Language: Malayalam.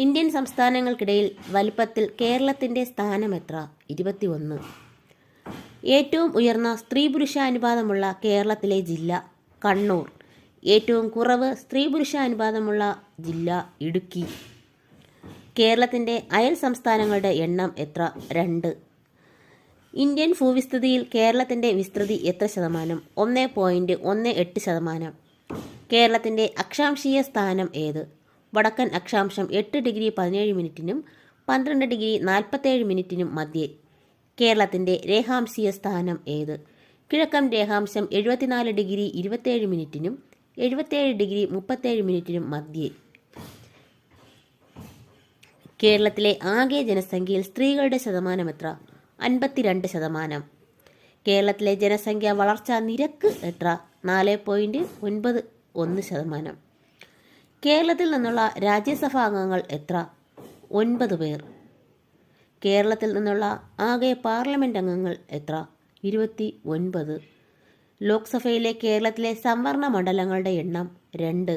ഇന്ത്യൻ സംസ്ഥാനങ്ങൾക്കിടയിൽ വലിപ്പത്തിൽ കേരളത്തിൻ്റെ സ്ഥാനം എത്ര? 21. ഏറ്റവും ഉയർന്ന സ്ത്രീ പുരുഷ അനുപാതമുള്ള കേരളത്തിലെ ജില്ല കണ്ണൂർ. ഏറ്റവും കുറവ് സ്ത്രീ പുരുഷ അനുപാതമുള്ള ജില്ല ഇടുക്കി. കേരളത്തിൻ്റെ അയൽ സംസ്ഥാനങ്ങളുടെ എണ്ണം എത്ര? 2. ഇന്ത്യൻ ഭൂവിസ്തൃതിയിൽ കേരളത്തിൻ്റെ വിസ്തൃതി എത്ര ശതമാനം? 1.18%. കേരളത്തിൻ്റെ അക്ഷാംശീയ സ്ഥാനം ഏത്? വടക്കൻ അക്ഷാംശം 8 ഡിഗ്രി 17 മിനിറ്റിനും 12 ഡിഗ്രി 47 മിനിറ്റിനും മധ്യേ. കേരളത്തിൻ്റെ രേഖാംശീയ സ്ഥാനം ഏത്? കിഴക്കൻ രേഖാംശം 74 ഡിഗ്രി 27 മിനിറ്റിനും 77 ഡിഗ്രി 37 മിനിറ്റിനും മധ്യേ. കേരളത്തിലെ ആകെ ജനസംഖ്യയിൽ സ്ത്രീകളുടെ ശതമാനം എത്ര? 52%. കേരളത്തിലെ ജനസംഖ്യ വളർച്ചാ നിരക്ക് എത്ര? 4.91%. കേരളത്തിൽ നിന്നുള്ള രാജ്യസഭാ അംഗങ്ങൾ എത്ര? 9 പേർ. കേരളത്തിൽ നിന്നുള്ള ആകെ പാർലമെൻറ്റ് അംഗങ്ങൾ എത്ര? 29. ലോക്സഭയിലെ കേരളത്തിലെ സംവരണ മണ്ഡലങ്ങളുടെ എണ്ണം 2.